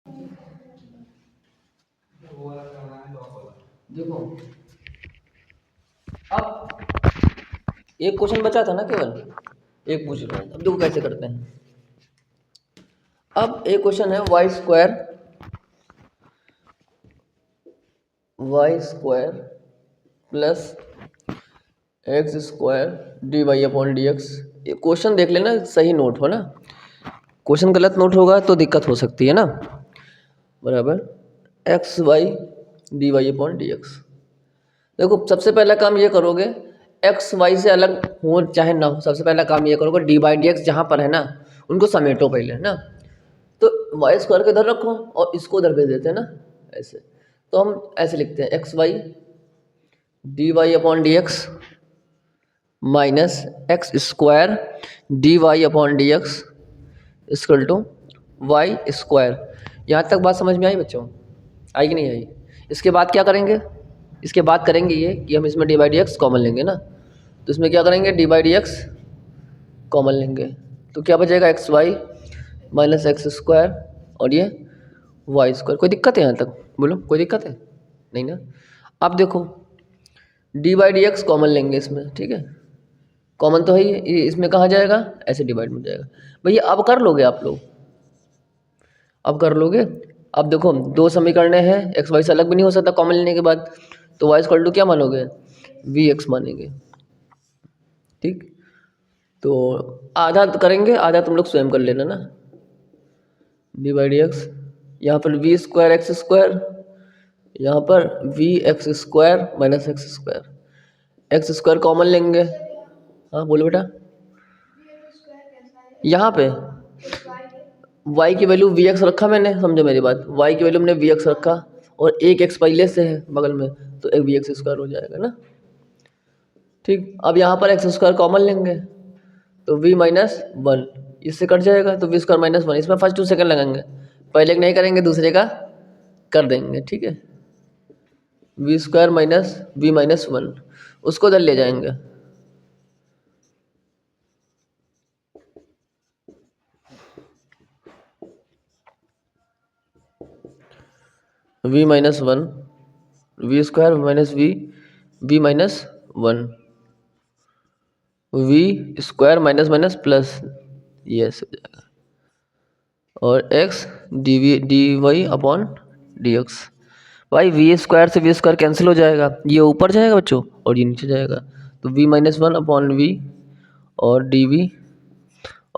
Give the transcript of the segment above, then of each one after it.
देखो अब एक क्वेश्चन बचा था ना, केवल एक पूछ रहा हूँ। अब देखो कैसे करते हैं। अब एक क्वेश्चन है y square plus x square d y upon d x. ये क्वेश्चन देख लेना, सही नोट हो ना। क्वेश्चन गलत नोट होगा तो दिक्कत हो सकती है ना। बराबर x y d y upon d x. देखो सबसे पहला काम ये करोगे, एक्स वाई से अलग हो चाहे ना हो, सबसे पहला काम ये करोगे डी बाई डी एक्स जहाँ पर है ना उनको समेटो पहले, है ना। तो वाई स्क्वायर को इधर रखो और इसको उधर भेज देते हैं ना, ऐसे। तो हम ऐसे लिखते हैं x y d y upon d x minus x square d y upon d x equal to y square. यहाँ तक बात समझ में आई बच्चों? आई कि नहीं आई? इसके बाद क्या करेंगे? इसके बाद करेंगे ये कि हम इसमें d by d x common लेंगे ना। तो इसमें क्या करेंगे, d by d x common लेंगे तो क्या बचेगा, x y minus x square और ये वाई स्क्वायर। कोई दिक्कत है यहाँ तक? बोलो कोई दिक्कत है? नहीं ना। अब देखो D by d x common लेंगे इसमें, ठीक है। कॉमन तो है ही, इसमें कहाँ जाएगा, ऐसे डिवाइड में जाएगा। भैया अब कर लोगे आप लोग? अब कर लोगे? अब देखो दो समीकरण हैं, एक्स वाई से अलग भी नहीं हो सकता कॉमन लेने के बाद। तो वाई इक्वल टू क्या मानोगे, वी एक्स मानेंगे, ठीक। तो आधा करेंगे, आधा तुम लोग स्वयं कर लेना ना। डी बाई डी एक्स, यहाँ पर वी स्क्वायर एक्स स्क्वायर, यहाँ पर v x square minus x square. X square common लेंगे। हाँ बोलो बेटा। यहाँ पे y की वैल्यू वी एक्स रखा मैंने, समझो मेरी बात। y की वैल्यू मैंने वी एक्स रखा और एक x पहले से है बगल में, तो एक वी एक्स स्क्वायर हो जाएगा ना, ठीक। अब यहाँ पर एक्स स्क्वायर कॉमन लेंगे तो v माइनस वन, इससे कट जाएगा तो वी स्क्वायर माइनस वन। इसमें फर्स्ट 2 सेकंड लगाएंगे, पहले का नहीं करेंगे, दूसरे का कर देंगे, ठीक है। V square minus v minus one, उसको उधर ले जाएंगे। V minus one, v square minus v minus one, v square minus minus plus, ये ऐसे हो जाएगा। और x d y upon d x. भाई वी स्क्वायर से वी स्क्वायर कैंसिल हो जाएगा, ये ऊपर जाएगा बच्चों और ये नीचे जाएगा। तो V minus one upon V और D V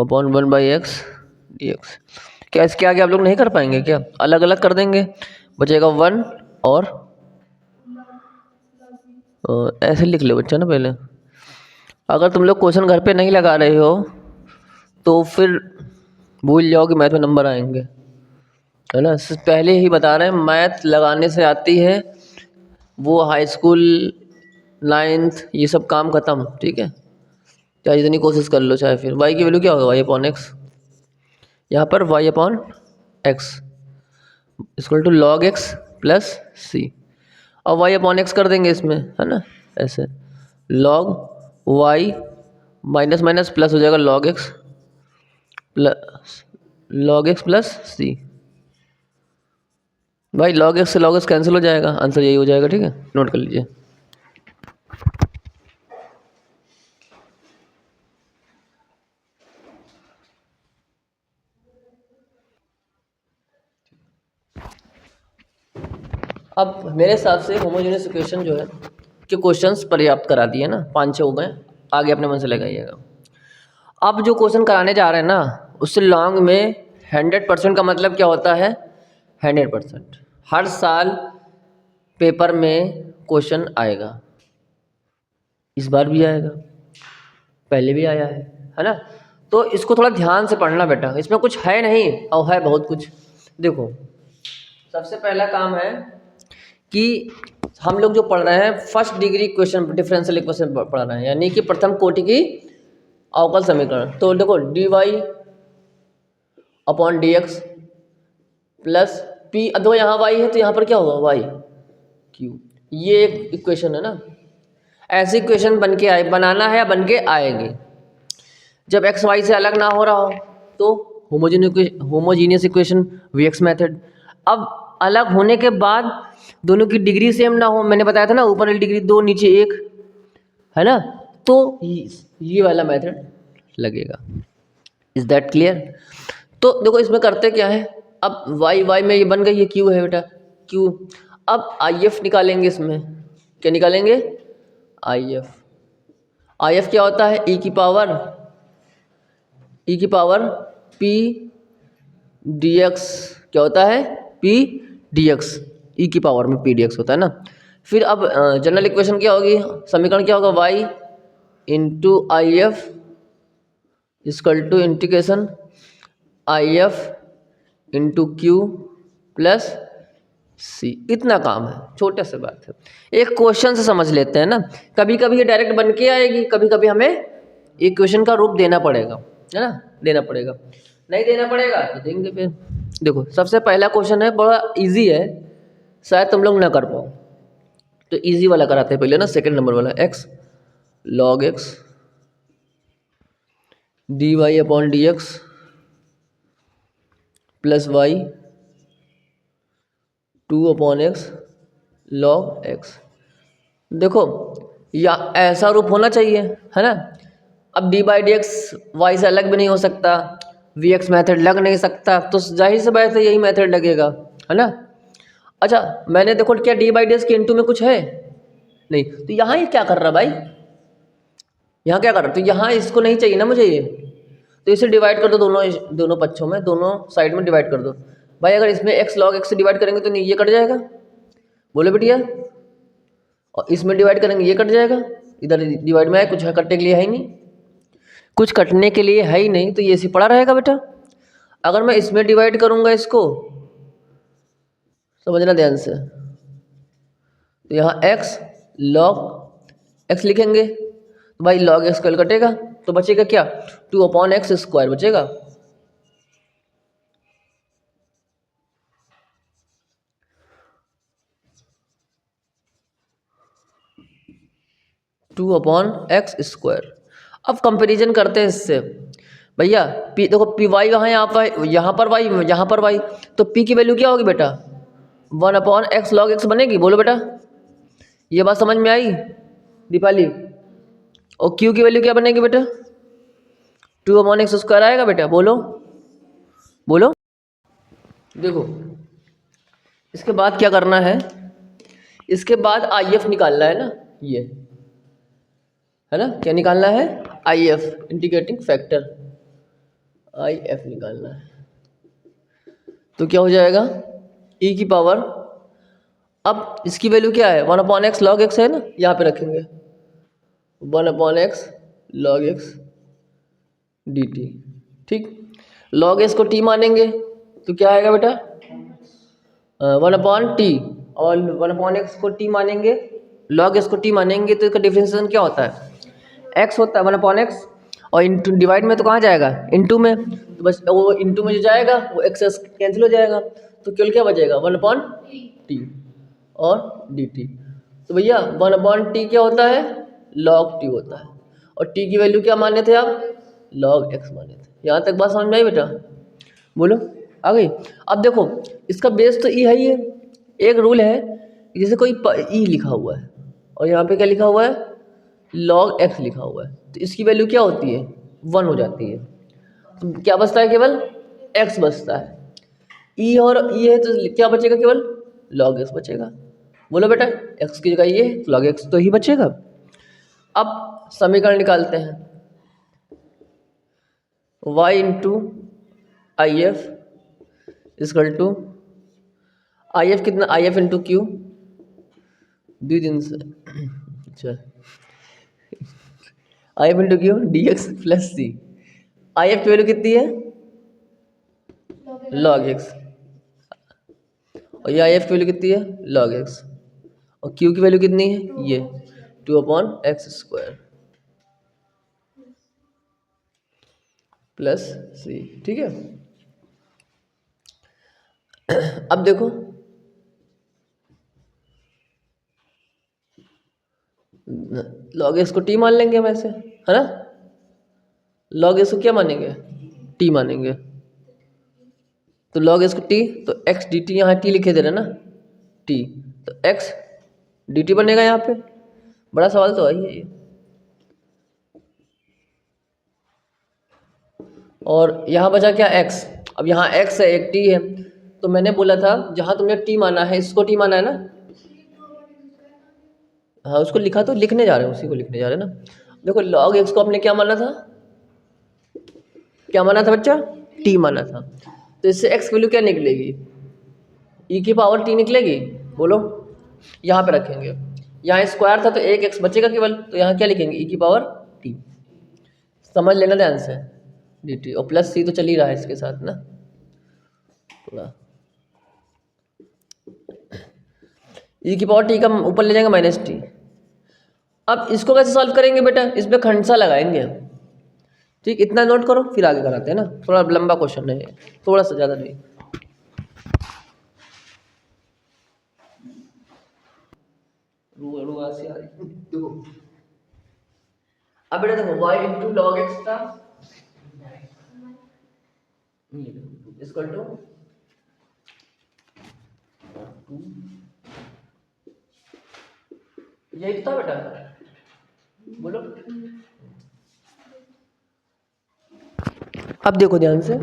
upon one by X D X. क्या इसके आगे आप लोग नहीं कर पाएंगे क्या? अलग अलग कर देंगे, बचेगा वन और ऐसे लिख लो बच्चा ना पहले। अगर तुम लोग क्वेश्चन घर पे नहीं लगा रहे हो तो फिर भूल जाओ कि मैथ में नंबर आएंगे, है ना। पहले ही बता रहे हैं, मैथ लगाने से आती है वो हाई स्कूल 9th, ये सब काम खत्म, ठीक है। चाहे जितनी कोशिश कर लो, चाहे फिर वाई की वैल्यू क्या होगा, वाई अपॉन एक्स। यहाँ पर Y upon X equal to log x plus C. और वाई अपॉन एक्स कर देंगे इसमें, है ना, ऐसे log y minus minus plus हो जाएगा लॉग एक्स प्लस सी। भाई लॉग एक्स से लॉग एक्स कैंसिल हो जाएगा, आंसर यही हो जाएगा, ठीक है। नोट कर लीजिए। अब मेरे हिसाब से होमोजेनियस इक्वेशन जो है कि क्वेश्चंस पर्याप्त करा दिए ना, 5-6 हो गए, आगे अपने मन से लगाइएगा। अब जो क्वेश्चन कराने जा रहे हैं ना, उससे लॉन्ग में 100% का मतलब क्या होता है, 100%। हर साल पेपर में क्वेश्चन आएगा, इस बार भी आएगा, पहले भी आया है ना। तो इसको थोड़ा ध्यान से पढ़ना बेटा, इसमें कुछ है नहीं और है बहुत कुछ। देखो सबसे पहला काम है कि हम लोग जो पढ़ रहे हैं first degree question, differential equation पढ़ रहे हैं, यानी कि प्रथम कोटि की अवकल समीकरण। तो देखो d y upon d x plus p, अथवा यहाँ वाई है तो यहाँ पर क्या होगा, वाई क्यू। ये एक इक्वेशन है ना। ऐसी इक्वेशन बन के बनाना है या बन के आएगी जब एक्स वाई से अलग ना हो रहा हो, तो homogeneous equation v x method. अब अलग होने के बाद दोनों की डिग्री सेम ना हो, मैंने बताया था ना ऊपर वाली डिग्री 2 नीचे 1 है ना, तो ये वाला मेथड लगेगा। Is that clear? तो देखो इसमें करते क्या है, अब y में ये बन गई, ये q है बेटा q। अब if निकालेंगे, इसमें क्या निकालेंगे, if क्या होता है, e की पावर p dx, क्या होता है p dx, e की पावर में p dx होता है ना। फिर अब जनरल इक्वेशन क्या होगी, समीकरण क्या होगा, y into if equal to integration if into Q plus C. इतना काम है, छोटे से बात है, एक क्वेश्चन से समझ लेते हैं ना। कभी कभी ये डायरेक्ट बन के आएगी, कभी कभी हमें एक क्वेश्चन का रूप देना पड़ेगा, है ना, देना पड़ेगा। नहीं देना पड़ेगा तो देंगे फिर। देखो सबसे पहला क्वेश्चन है, बड़ा इजी है, शायद तुम लोग ना कर पाओ, तो इजी वाला कराते हैं पहले ना, सेकंड नंबर वाला, x log x dy upon dx plus y 2 upon x log x। देखो या ऐसा रूप होना चाहिए, है ना। अब d by d x y से अलग भी नहीं हो सकता, वी एक्स मैथड लग नहीं सकता, तो जाहिर से बात है यही मैथड लगेगा, है ना। अच्छा मैंने देखो क्या डी बाई डी एक्स के इंटू में कुछ है नहीं, तो यहाँ ये क्या कर रहा भाई, यहाँ क्या कर रहा, तो यहाँ इसको नहीं चाहिए ना मुझे ये, तो इसे डिवाइड कर दो, दोनों पक्षों में, दोनों साइड में डिवाइड कर दो भाई। अगर इसमें x log x से डिवाइड करेंगे तो ये कट जाएगा, बोलो बेटिया, और इसमें डिवाइड करेंगे ये कट जाएगा, इधर डिवाइड में है, कुछ कटने के लिए है ही नहीं, कुछ कटने के लिए है ही नहीं, तो ये ऐसे पड़ा रहेगा बेटा। अगर मैं इसमें डिवाइड करूंगा इसको, समझना ध्यान से, तो यहाँ x log x लिखेंगे, तो भाई log x कल कटेगा, तो बचेगा क्या, 2 अपॉन एक्स स्क्वायर बचेगा। Two upon x square. अब कंपेरिजन करते हैं इससे, भैया पी देखो पी वाई यहाँ पर वाई, यहाँ पर वाई, तो पी की वैल्यू क्या होगी बेटा, 1 अपॉन एक्स लॉग एक्स बनेगी, बोलो बेटा, ये बात समझ में आई दीपाली। और क्यू की वैल्यू क्या बनेगी बेटा, 2 अपॉन एक्स स्क्वायर आएगा बेटा, बोलो बोलो। देखो इसके बाद क्या करना है, इसके बाद आई एफ निकालना है ना, ये है ना, क्या निकालना है, I F integrating factor, I F निकालना है। तो क्या हो जाएगा, ई की पावर, अब इसकी वैल्यू क्या है, 1 अपॉन एक्स लॉग एक्स है ना, यहाँ पे रखेंगे 1 upon x log x D T, ठीक। लॉग एक्स को टी मानेंगे तो क्या आएगा बेटा, 1 अपॉन टी, और 1 अपॉन एक्स को टी मानेंगे, लॉग एक्स को टी मानेंगे तो इसका डिफरेंशिएशन क्या होता है, एक्स होता है 1 अपॉन एक्स, और इंटू डिवाइड में तो कहाँ जाएगा, इंटू में, तो बस वो इंटू में जो जाएगा वो एक्स कैंसिल हो जाएगा, तो केवल क्या बचेगा, 1 अपॉन टी और डी टी। तो भैया 1 अपॉन टी क्या होता है, लॉग टी होता है, और टी की वैल्यू क्या माने थे आप, लॉग एक्स माने थे। यहाँ तक बात समझ में आई बेटा, बोलो आ गई। अब देखो इसका बेस तो ई है ही है, एक रूल है, जैसे कोई ई लिखा हुआ है और यहाँ पे क्या लिखा हुआ है, log x लिखा हुआ है, तो इसकी वैल्यू क्या होती है, 1 हो जाती है, तो क्या बचता है, केवल x बचता है, e और e है तो क्या बचेगा, केवल log x बचेगा। बोलो बेटा x की जगह ये log x तो ही बचेगा। अब समीकरण निकालते हैं, y into I F equal to I F कितना, आई एफ इंटू क्यू, 2 दिन से अच्छा I F into Q d x plus c. I F की वैल्यू कितनी है, लॉग एक्स, और ये आई एफ की वैल्यू कितनी है, लॉग एक्स, और क्यू की वैल्यू कितनी है, ये 2 upon x square plus C, ठीक है। अब देखो लॉग एक्स को टी मान लेंगे हम ऐसे, है ना, लॉग एक्स को क्या मानेंगे, टी मानेंगे, तो log x को t, तो x dt, यहाँ t लिखे दे रहे ना t, तो x dt बनेगा यहाँ पे। बड़ा सवाल तो है ये। और यहाँ बचा क्या x। अब यहाँ x है, एक t है, तो मैंने बोला था जहाँ तुमने t माना है इसको t माना है ना। हाँ उसको लिखा, तो लिखने जा रहे हैं, उसी को लिखने जा रहे हैं ना। देखो log x को आपने क्या माना था, क्या माना था बच्चा, t माना था। तो इससे x वैल्यू क्या निकलेगी, e की पावर t निकलेगी। बोलो, यहाँ पे रखेंगे, यहाँ स्क्वायर था तो एक x बचेगा केवल, तो यहाँ क्या लिखेंगे, e की पावर t। समझ लेना ध्यान से, dt और प्लस c तो चल ही रहा है इसके साथ ना पूरा। e की पावर t का ऊपर ले जाएंगे माइनस t। अब इसको कैसे सॉल्व करेंगे बेटा, इस पे खंडसा लगाएंगे। ठीक, इतना नोट करो, फिर आगे कराते हैं ना। थोड़ा लंबा क्वेश्चन है, थोड़ा सा ज़्यादा नहीं। देखो अब बेटा देखो y इंटू लॉग एक्स था इक्वल टू यही तो था बेटा, बोलो। अब देखो ध्यान से,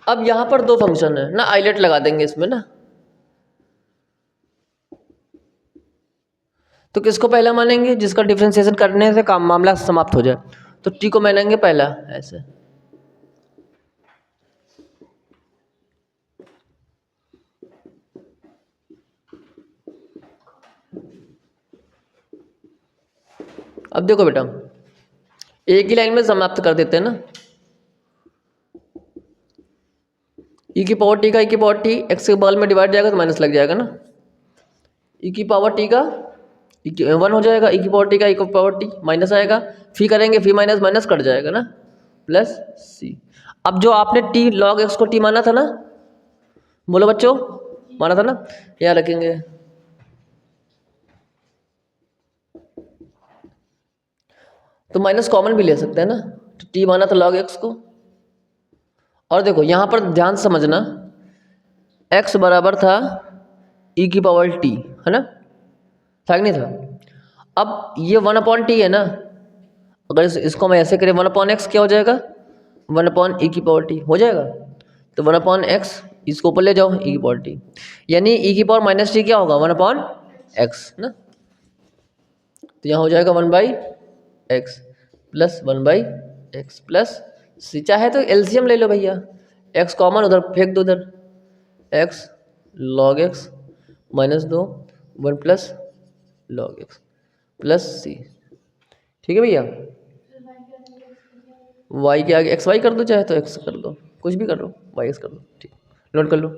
अब यहाँ पर दो फंक्शन है ना, आइलेट लगा देंगे इसमें ना। तो किसको पहला मानेंगे, जिसका डिफरेंशिएशन करने से काम मामला समाप्त हो जाए, तो टी को मानेंगे पहला ऐसे। अब देखो बेटा, एक ही लाइन में समाप्त कर देते हैं ना। ई की पावर टी का ई की पावर टी एक्स के बगल में डिवाइड जाएगा तो माइनस लग जाएगा ना। ई की पावर टी का वन हो जाएगा, ई की पावर टी का ई की पावर टी माइनस आएगा, फी करेंगे, फी माइनस माइनस कट जाएगा ना, प्लस सी। अब जो आपने टी लॉग एक्स को टी माना था ना, बोलो बच्चों, माना था ना, यहाँ रखेंगे। तो माइनस कॉमन भी ले सकते हैं ना, तो टी माना था लॉग एक्स को। और देखो यहाँ पर ध्यान समझना, x बराबर था e की पावर t, है ना, था कि नहीं था। अब ये 1/t है ना, अगर इसको मैं ऐसे करें 1/x क्या हो जाएगा, 1/e की पावर t हो जाएगा। तो 1/x इसको ऊपर ले जाओ, e की पावर t, यानी e की पावर माइनस टी क्या होगा, 1/x ना। तो यहाँ हो जाएगा 1/x प्लस 1/x प्लस सी। चाहे तो एलसीएम ले लो भैया, x कॉमन उधर फेंक दो, उधर x log x minus 2 1 plus log x plus C. ठीक है भैया, y के आगे xy कर दो, चाहे तो x कर दो, कुछ भी कर लो, yx कर दो। ठीक, नोट कर लो।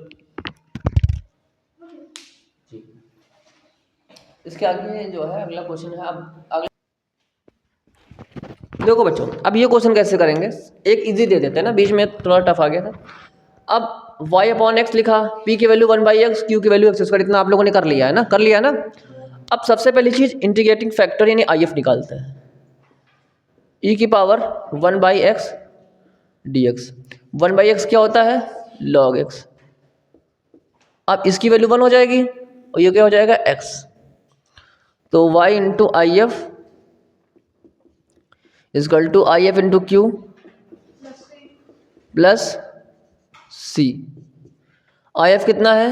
इसके आगे जो है अगला क्वेश्चन है। अब अगला देखो बच्चों, अब ये क्वेश्चन कैसे करेंगे, एक इजी दे देते हैं ना, बीच में थोड़ा टफ आ गया था। अब y/x लिखा, p की वैल्यू 1/x, q की वैल्यू x², इतना आप लोगों ने कर लिया है ना, कर लिया ना। अब सबसे पहली चीज इंटीग्रेटिंग फैक्टर यानी if निकालते हैं। e की पावर 1/x dx, 1/x क्या होता है, log x। अब इसकी वैल्यू 1 हो जाएगी और ये क्या हो जाएगा, x। तो y into if equal to if into Q plus c. if कितना है,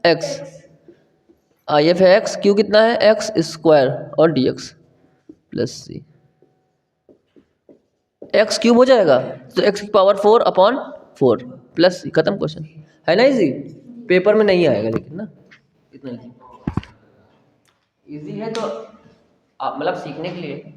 x, if है x, q कितना है, x² और dx प्लस सी। x क्यूब हो जाएगा तो x की पावर 4/4 प्लस सी। खत्म क्वेश्चन, है ना इजी, पेपर में नहीं आएगा लेकिन ना, इतना इजी है तो आप मतलब सीखने के लिए